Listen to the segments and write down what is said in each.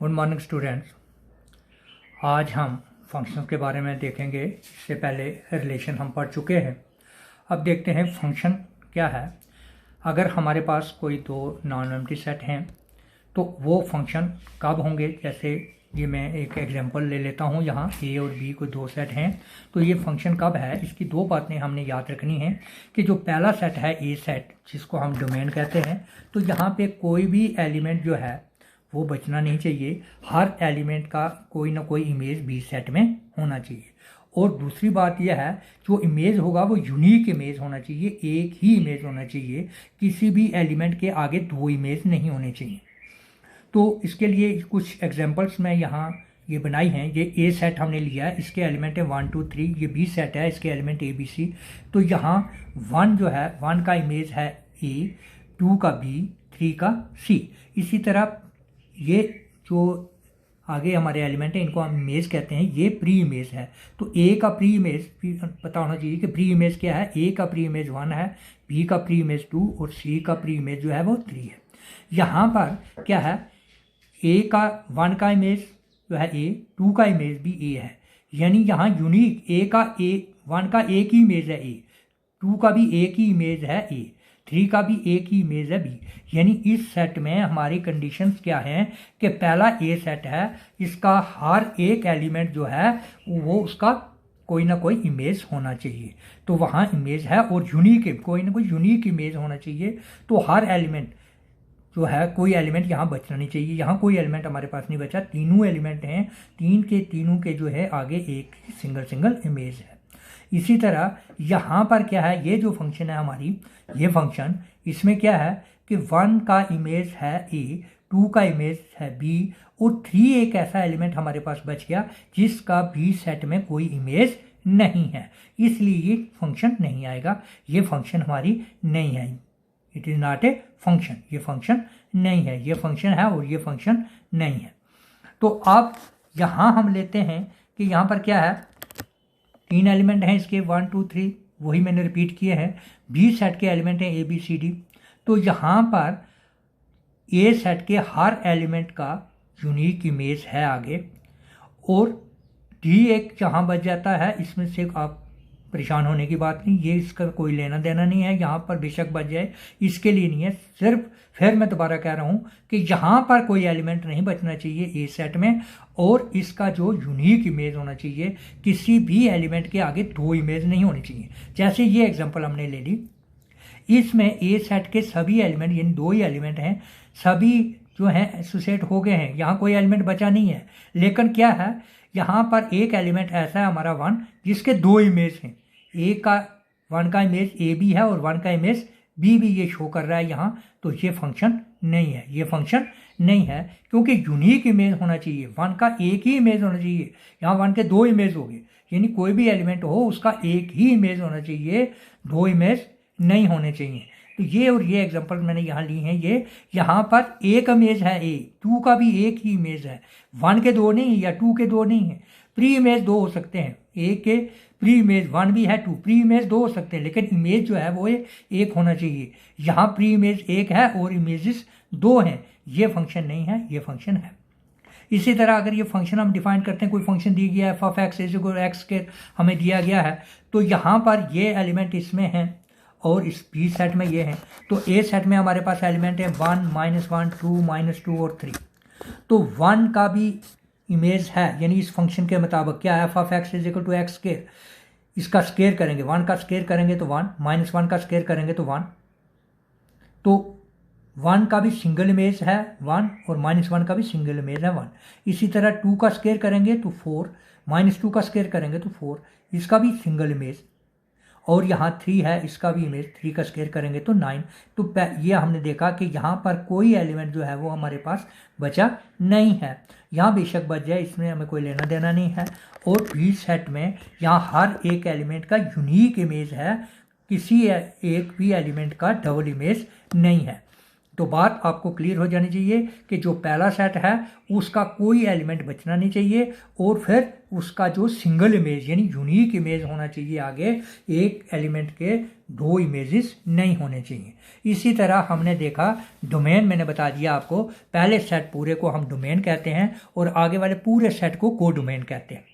Good morning students. आज हम function के बारे में देखेंगे। इससे पहले रिलेशन हम पढ़ चुके हैं। अब देखते हैं फंक्शन क्या है। अगर हमारे पास कोई दो नॉन एम्प्टी सेट हैं तो वो फंक्शन कब होंगे। जैसे ये मैं एक एग्जांपल ले लेता हूँ। यहाँ ए और बी को दो सेट हैं तो ये फंक्शन कब है, इसकी दो बातें हमने याद रखनी है कि जो पहला सेट है ए सेट, जिसको हम डोमेन कहते हैं, तो यहाँ पे कोई भी एलिमेंट जो है वो बचना नहीं चाहिए। हर एलिमेंट का कोई ना कोई इमेज बी सेट में होना चाहिए। और दूसरी बात यह है, जो इमेज होगा वो यूनिक इमेज होना चाहिए, एक ही इमेज होना चाहिए। किसी भी एलिमेंट के आगे दो इमेज नहीं होने चाहिए। तो इसके लिए कुछ एग्जांपल्स मैं यहाँ ये बनाई हैं। ये ए सेट हमने लिया है, इसके एलिमेंट है 1 2 3। ये बी सेट है, इसके एलिमेंट ए बी सी। तो यहाँ 1 जो है, 1 का इमेज है ए, 2 का बी, 3 का सी। इसी तरह ये जो आगे हमारे एलिमेंट है इनको हम इमेज कहते हैं। ये प्री इमेज है। तो ए का प्री इमेज पता होना चाहिए कि प्री इमेज क्या है। ए का प्री इमेज 1 है, बी का प्री इमेज 2 और सी का प्री इमेज जो है वो 3 है। यहाँ पर क्या है, ए का 1 का इमेज जो है ए, 2 का इमेज भी ए है। यानी यहाँ यूनिक ए का 1 का एक ही इमेज है ए, 2 का भी एक ही इमेज है ए, 3 का भी एक ही इमेज है बी। यानी इस सेट में हमारी कंडीशंस क्या हैं कि पहला ए सेट है, इसका हर एक एलिमेंट जो है वो उसका कोई ना कोई इमेज होना चाहिए। तो वहाँ इमेज है और यूनिक, कोई ना कोई यूनिक इमेज होना चाहिए। तो हर एलिमेंट जो है, कोई एलिमेंट यहाँ बचना नहीं चाहिए। यहाँ कोई एलिमेंट हमारे पास नहीं बचा, तीनों एलिमेंट हैं, तीनों के जो है आगे एक सिंगल इमेज है। इसी तरह यहाँ पर क्या है, ये जो फंक्शन है हमारी, ये फंक्शन, इसमें क्या है कि 1 का इमेज है ए, 2 का इमेज है बी और 3 एक ऐसा एलिमेंट हमारे पास बच गया जिसका बी सेट में कोई इमेज नहीं है। इसलिए ये फंक्शन नहीं आएगा। ये फंक्शन हमारी नहीं है। It is not a function. ये फंक्शन नहीं है, ये फंक्शन है और ये फंक्शन नहीं है। तो अब यहाँ हम लेते हैं कि यहाँ पर क्या है, 3 एलिमेंट हैं इसके, 1 2 3, वही मैंने रिपीट किए हैं। बी सेट के एलिमेंट हैं ए बी सी डी। तो यहाँ पर ए सेट के हर एलिमेंट का यूनिक इमेज है आगे, और डी एक जहाँ बच जाता है, इसमें से आप परेशान होने की बात नहीं, ये इसका कोई लेना देना नहीं है। यहाँ पर बेशक बच जाए, इसके लिए नहीं है। सिर्फ फिर मैं दोबारा कह रहा हूँ कि यहाँ पर कोई एलिमेंट नहीं बचना चाहिए ए सेट में, और इसका जो यूनिक इमेज होना चाहिए, किसी भी एलिमेंट के आगे दो इमेज नहीं होनी चाहिए। जैसे ये एग्जांपल हमने ले ली, इसमें ए सेट के सभी एलिमेंट, यानी 2 ही एलिमेंट हैं, सभी जो हैं एसोसिएट हो गए हैं। यहाँ कोई एलिमेंट बचा नहीं है। लेकिन क्या है, यहाँ पर एक एलिमेंट ऐसा है हमारा 1, जिसके 2 इमेज हैं। 1 का इमेज ए बी है और 1 का इमेज बी भी ये शो कर रहा है यहाँ। तो ये फंक्शन नहीं है, ये फंक्शन नहीं है, क्योंकि यूनिक इमेज होना चाहिए। 1 का एक ही इमेज होना चाहिए। यहाँ 1 के 2 इमेज हो गए, यानी कोई भी एलिमेंट हो उसका एक ही इमेज होना चाहिए, 2 इमेज नहीं होने चाहिए। तो ये और ये एग्जांपल मैंने यहाँ ली हैं। ये यहाँ पर एक इमेज है ए, 2 का भी एक ही इमेज है, 1 के 2 नहीं या 2 के 2 नहीं है। प्री इमेज 2 हो सकते हैं, ए के प्री इमेज 1 भी है, 2 प्री इमेज 2 हो सकते हैं, लेकिन इमेज जो है वो एक होना चाहिए। यहाँ प्री इमेज 1 है और इमेजेस 2 हैं। ये फंक्शन नहीं है, ये फंक्शन है। इसी तरह अगर ये फंक्शन हम डिफाइन करते हैं, कोई फंक्शन दी गया है, F of X is equal to X square हमें दिया गया है, तो यहाँ पर ये एलिमेंट इसमें हैं और इस बी सेट में ये हैं। तो ए सेट में हमारे पास एलिमेंट है 1 -1 2 -2 और 3। तो 1 का भी इमेज है, यानी इस फंक्शन के मुताबिक क्या है, F of X is equal to X square. इसका स्क्वायर करेंगे, 1 का स्क्वायर करेंगे तो 1, -1 का स्क्वायर करेंगे तो 1। तो 1 का भी सिंगल इमेज है 1 और -1 का भी सिंगल इमेज है 1। इसी तरह 2 का स्क्वायर करेंगे तो 4, -2 का स्क्वायर करेंगे तो 4, इसका भी सिंगल इमेज। और यहाँ 3 है, इसका भी इमेज, 3 का स्क्वायर करेंगे तो 9। तो ये हमने देखा कि यहाँ पर कोई एलिमेंट जो है वो हमारे पास बचा नहीं है। यहाँ बेशक बच जाए, इसमें हमें कोई लेना देना नहीं है। और बी सेट में यहाँ हर एक एलिमेंट का यूनिक इमेज है, किसी एक भी एलिमेंट का डबल इमेज नहीं है। तो बात आपको क्लियर हो जानी चाहिए कि जो पहला सेट है उसका कोई एलिमेंट बचना नहीं चाहिए और फिर उसका जो सिंगल इमेज यानी यूनिक इमेज होना चाहिए, आगे एक एलिमेंट के दो इमेजेस नहीं होने चाहिए। इसी तरह हमने देखा डोमेन, मैंने बता दिया आपको, पहले सेट पूरे को हम डोमेन कहते हैं और आगे वाले पूरे सेट को को डोमेन कहते हैं।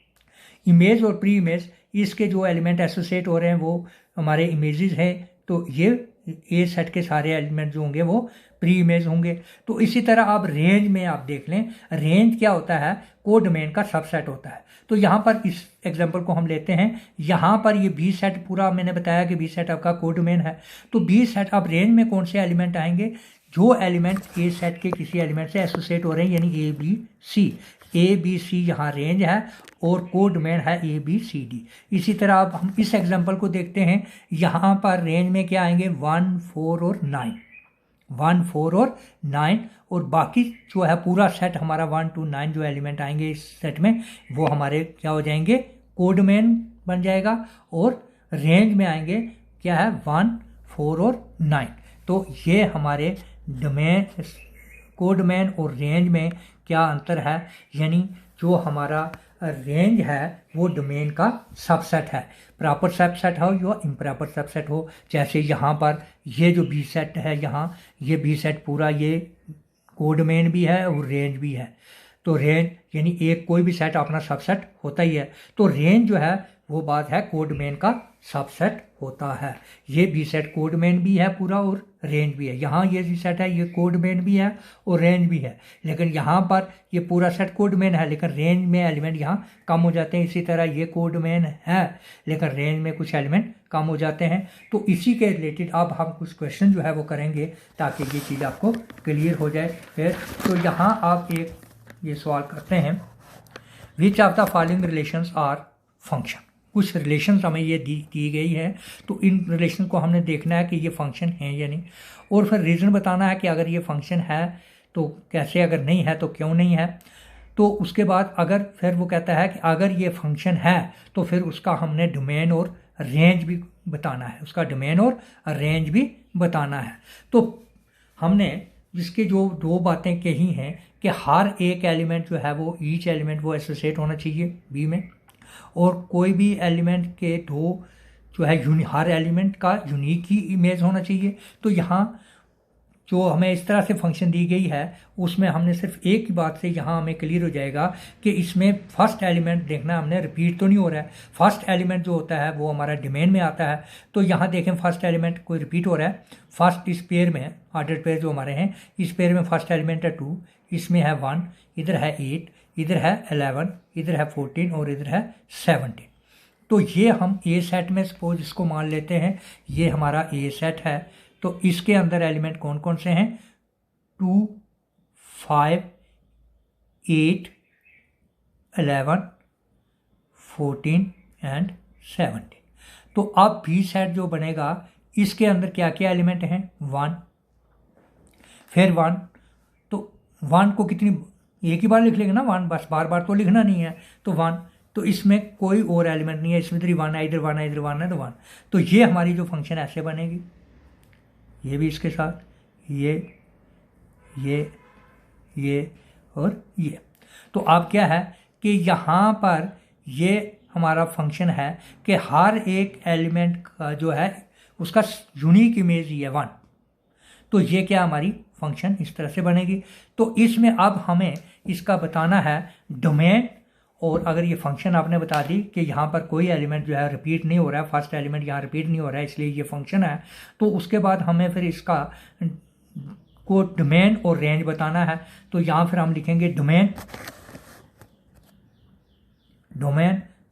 इमेज और प्री इमेज, इसके जो एलिमेंट एसोसिएट हो रहे हैं वो हमारे इमेजेस हैं, तो ये सेट के सारे एलिमेंट जो होंगे वो प्री इमेज होंगे। तो इसी तरह आप रेंज में आप देख लें, रेंज क्या होता है, को डोमेन का सबसेट होता है। तो यहाँ पर इस एग्जांपल को हम लेते हैं, यहाँ पर ये बी सेट पूरा मैंने बताया कि बी सेट आपका को डोमेन है। तो बी सेट, अब रेंज में कौन से एलिमेंट आएंगे, जो एलिमेंट ए सेट के किसी एलिमेंट से एसोसिएट हो रहे हैं, यानी A B C. A B C यहाँ रेंज है और को डोमेन है ए बी सी डी। इसी तरह अब हम इस एग्जांपल को देखते हैं, यहाँ पर रेंज में क्या आएंगे 1 4 और 9, 1 4 और 9, और बाकी जो है पूरा सेट हमारा 1 2 9 जो एलिमेंट आएंगे इस सेट में वो हमारे क्या हो जाएंगे, को डोमेन बन जाएगा। और रेंज में आएंगे क्या है 1 4 और 9। तो ये हमारे डोमेन, को डोमेन और रेंज में क्या अंतर है, यानी जो हमारा रेंज है वो डोमेन का सबसेट है, प्रॉपर सबसेट हो या इम्प्रॉपर सबसेट हो। जैसे यहाँ पर ये जो बी सेट है, यहाँ ये बी सेट पूरा ये को डोमेन भी है और रेंज भी है। तो रेंज यानी एक कोई भी सेट अपना सबसेट होता ही है, तो रेंज जो है वो बात है को डोमेन का सबसेट होता है। ये बी सेट को डोमेन भी है पूरा और रेंज भी है। यहाँ ये बी सेट है ये को डोमेन भी है और रेंज भी है, लेकिन यहाँ पर ये पूरा सेट को डोमेन है लेकिन रेंज में एलिमेंट यहाँ कम हो जाते हैं। इसी तरह ये को डोमेन है लेकिन रेंज में कुछ एलिमेंट कम हो जाते हैं। तो इसी के रिलेटेड अब हम कुछ क्वेश्चन जो है वो करेंगे ताकि ये चीज़ आपको क्लियर हो जाए। फिर तो यहाँ आप एक ये सवाल करते हैं, which of the following relations are function. कुछ रिलेशंस हमें ये दी गई है, तो इन रिलेशन को हमने देखना है कि ये फंक्शन है या नहीं, और फिर रीज़न बताना है कि अगर ये फंक्शन है तो कैसे, अगर नहीं है तो क्यों नहीं है। तो उसके बाद अगर फिर वो कहता है कि अगर ये फंक्शन है तो फिर उसका हमने डोमेन और रेंज भी बताना है, उसका डोमेन और रेंज भी बताना है। तो हमने जिसके जो दो बातें कही हैं कि हर एक एलिमेंट जो है वो ईच एलिमेंट वो एसोसिएट होना चाहिए बी में, और कोई भी एलिमेंट के दो जो है हर एलिमेंट का यूनिक ही इमेज होना चाहिए। तो यहाँ जो हमें इस तरह से फंक्शन दी गई है उसमें हमने सिर्फ एक ही बात से यहाँ हमें क्लियर हो जाएगा कि इसमें फर्स्ट एलिमेंट देखना, हमने रिपीट तो नहीं हो रहा है। फर्स्ट एलिमेंट जो होता है वो हमारा डोमेन में आता है। तो यहाँ देखें फर्स्ट एलिमेंट कोई रिपीट हो रहा है। फर्स्ट इस पेयर में ऑर्डर पेयर जो हमारे हैं, इस पेयर में फर्स्ट एलिमेंट है 2, इसमें है 1, इधर है 8, इधर है 11, इधर है 14 और इधर है 17। तो ये हम ए सेट में सपोज इसको मान लेते हैं, ये हमारा ए सेट है। तो इसके अंदर एलिमेंट कौन कौन से हैं, 2 5 8 11 14 एंड 17। तो अब बी सेट जो बनेगा इसके अंदर क्या क्या एलिमेंट हैं, 1, फिर 1। तो 1 को कितनी, एक ही बार लिख लेंगे ना 1, बस बार बार तो लिखना नहीं है। तो 1, तो इसमें कोई और एलिमेंट नहीं है, इसमें इधर 1 है, इधर 1 है, इधर 1 है, तो 1। तो ये हमारी जो फंक्शन ऐसे बनेगी, ये भी इसके साथ ये और ये। तो अब क्या है कि यहाँ पर ये हमारा फंक्शन है कि हर एक एलिमेंट का जो है उसका यूनिक इमेज ही है 1। तो ये क्या हमारी फंक्शन इस तरह से बनेगी। तो इसमें अब हमें इसका बताना है डोमेन, और अगर ये फंक्शन आपने बता दी कि यहाँ पर कोई एलिमेंट जो है रिपीट नहीं हो रहा है, फर्स्ट एलिमेंट यहाँ रिपीट नहीं हो रहा है इसलिए ये फंक्शन है, तो उसके बाद हमें फिर इसका को डोमेन और रेंज बताना है। तो यहाँ फिर हम लिखेंगे डोमेन,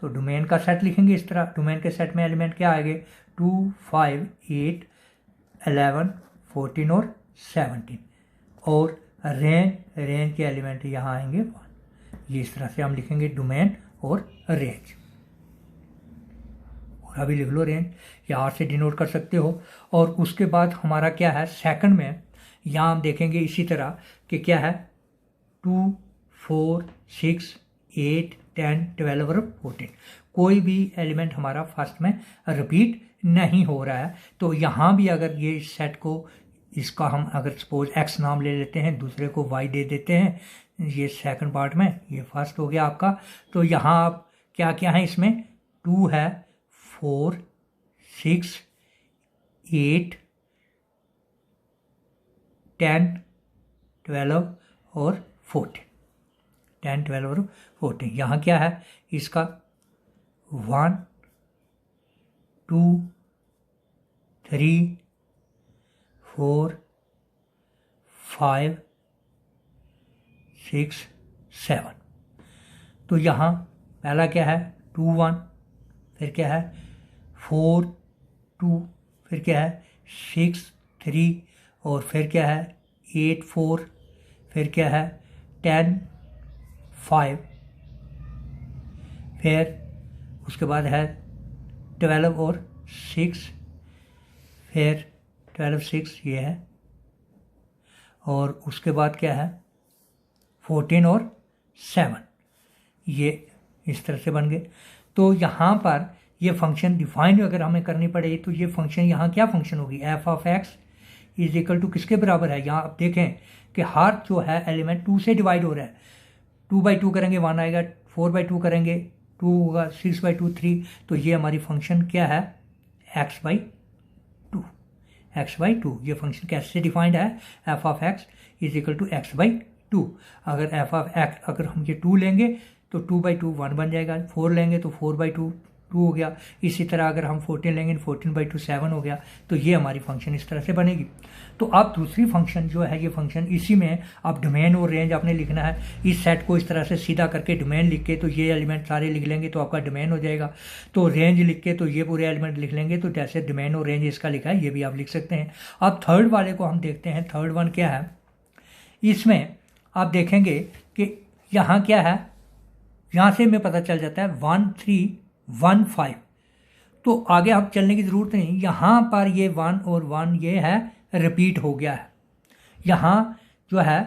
तो डोमेन का सेट लिखेंगे इस तरह। डोमेन के सेट में एलिमेंट क्या आएंगे, 2 5 8 11 14 और 17, और रेंज के एलिमेंट यहाँ आएंगे 1। ये इस तरह से हम लिखेंगे डोमेन और रेंज, और अभी लिख लो रेंज, या आर से डिनोट कर सकते हो। और उसके बाद हमारा क्या है सेकंड में, यहाँ हम देखेंगे इसी तरह कि क्या है 2 4 6 8 10 12 और 14। कोई भी एलिमेंट हमारा फर्स्ट में रिपीट नहीं हो रहा है। तो यहाँ भी अगर ये सेट को इसका हम अगर सपोज x नाम ले लेते हैं, दूसरे को y दे देते हैं, ये सेकंड पार्ट में, ये फर्स्ट हो गया आपका। तो यहाँ आप क्या क्या है इसमें, 2 है, 4, 6, 8, 10, 12 और 14, 10, 12 और 14। यहाँ क्या है इसका 1, 2, 3, 4, 5, 6, 7। तो यहाँ पहला क्या है 2, 1, फिर क्या है 4, 2, फिर क्या है 6, 3 और फिर क्या है 8, 4, फिर क्या है 10, 5, फिर उसके बाद है 12 और 6, फिर 12, 6 ये है, और उसके बाद क्या है 14 और 7, ये इस तरह से बन गए। तो यहाँ पर ये फंक्शन डिफाइन अगर हमें करनी पड़े तो ये फंक्शन यहाँ क्या फंक्शन होगी, F of X is equal to किसके बराबर है। यहाँ आप देखें कि हर जो है एलिमेंट 2 से डिवाइड हो रहा है, 2/2 करेंगे 1 आएगा, 4/2 करेंगे 2 होगा, 6/2 3। तो ये हमारी फंक्शन क्या है x/2, x/2। ये फंक्शन कैसे डिफाइंड है, F of X is equal to x/2। अगर एफ ऑफ एक्स अगर हम ये 2 लेंगे तो 2/2 1 बन जाएगा, 4 लेंगे तो 4/2 2 हो गया। इसी तरह अगर हम 14 लेंगे 14/2 7 हो गया। तो ये हमारी फंक्शन इस तरह से बनेगी। तो अब दूसरी फंक्शन जो है ये फंक्शन, इसी में अब डोमेन और रेंज आपने लिखना है। इस सेट को इस तरह से सीधा करके डोमेन लिख के तो ये एलिमेंट सारे लिख लेंगे तो आपका डोमेन हो जाएगा। तो रेंज लिख के तो ये पूरे एलिमेंट लिख लेंगे, तो जैसे डोमेन और रेंज इसका लिखा है ये भी आप लिख सकते हैं। अब थर्ड वाले को हम देखते हैं, थर्ड वन क्या है। इसमें आप देखेंगे कि यहाँ क्या है, यहाँ से हमें पता चल जाता है 1 3 1 5। तो आगे आप चलने की ज़रूरत नहीं, यहाँ पर ये 1 और 1 ये है रिपीट हो गया है। यहाँ जो है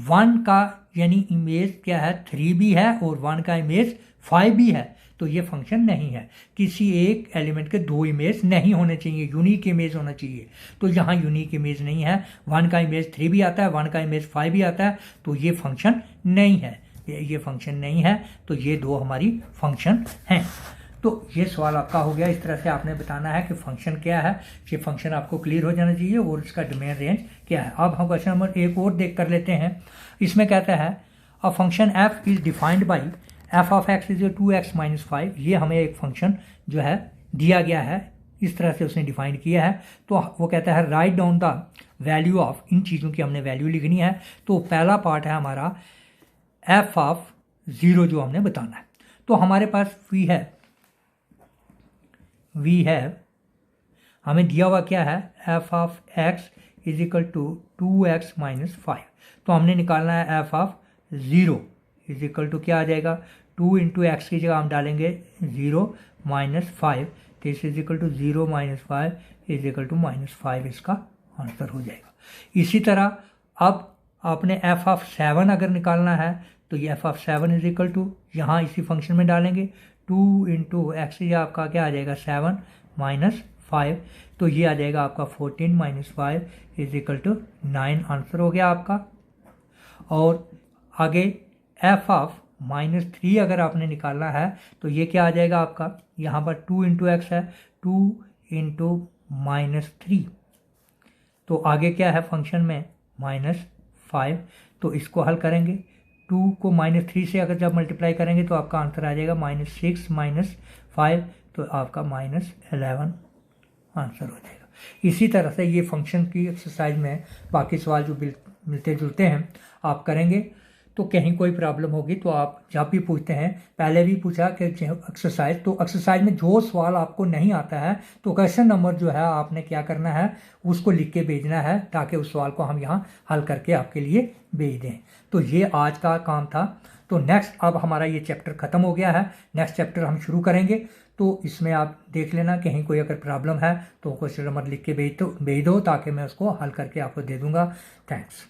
1 का यानी इमेज क्या है 3 भी है और 1 का इमेज 5 भी है। तो ये फंक्शन नहीं है। किसी एक एलिमेंट के 2 इमेज नहीं होने चाहिए, यूनिक इमेज होना चाहिए। तो यहाँ यूनिक इमेज नहीं है, 1 का इमेज 3 भी आता है, 1 का इमेज 5 भी आता है। तो ये फंक्शन नहीं है, ये फंक्शन नहीं है। तो ये 2 हमारी फंक्शन हैं। तो ये सवाल आपका हो गया। इस तरह से आपने बताना है कि फंक्शन क्या है। ये फंक्शन आपको क्लियर हो जाना चाहिए और इसका डोमेन रेंज क्या है। अब हम क्वेश्चन नंबर 1 और देख कर लेते हैं। इसमें कहता है a function F is defined by F of X is 2x - 5। ये हमें एक फंक्शन जो है दिया गया है, इस तरह से उसने डिफाइन किया है। तो वो कहता है write down the value of, इन चीज़ों की हमने वैल्यू लिखनी है। तो पहला पार्ट है हमारा एफ ऑफ 0 जो हमने बताना है। तो हमारे पास वी हैव हमें दिया हुआ क्या है, F of X is equal to 2x - 5। तो हमने निकालना है F of 0 is equal to क्या आ जाएगा, 2 × x की जगह हम डालेंगे 0 - 5। तो इस is equal to 0 - 5 is equal to -5 इसका आंसर हो जाएगा। इसी तरह अब आपने एफ ऑफ 7 अगर निकालना है तो ये F of 7 is equal to यहाँ इसी फंक्शन में डालेंगे 2 × x, ये आपका क्या आ जाएगा 7 - 5। तो ये आ जाएगा आपका 14 - 5 इज इक्वल टू 9 आंसर हो गया आपका। और आगे एफ ऑफ -3 अगर आपने निकालना है तो ये क्या आ जाएगा आपका, यहाँ पर 2 × x है, 2 × -3। तो आगे क्या है फंक्शन में -5। तो इसको हल करेंगे, 2 को -3 से अगर जब मल्टीप्लाई करेंगे तो आपका आंसर आ जाएगा -6 - 5। तो आपका -11 आंसर हो जाएगा। इसी तरह से ये फंक्शन की एक्सरसाइज में बाकी सवाल जो मिलते जुलते हैं आप करेंगे। तो कहीं कोई प्रॉब्लम होगी तो आप जब भी पूछते हैं, पहले भी पूछा कि एक्सरसाइज, तो एक्सरसाइज में जो सवाल आपको नहीं आता है तो क्वेश्चन नंबर जो है आपने क्या करना है उसको लिख के भेजना है ताकि उस सवाल को हम यहाँ हल करके आपके लिए भेज दें। तो ये आज का काम था। तो नेक्स्ट अब हमारा ये चैप्टर ख़त्म हो गया है, नेक्स्ट चैप्टर हम शुरू करेंगे। तो इसमें आप देख लेना कहीं कोई अगर प्रॉब्लम है तो क्वेश्चन नंबर लिख के भेज दो ताकि मैं उसको हल करके आपको दे दूँगा। थैंक्स।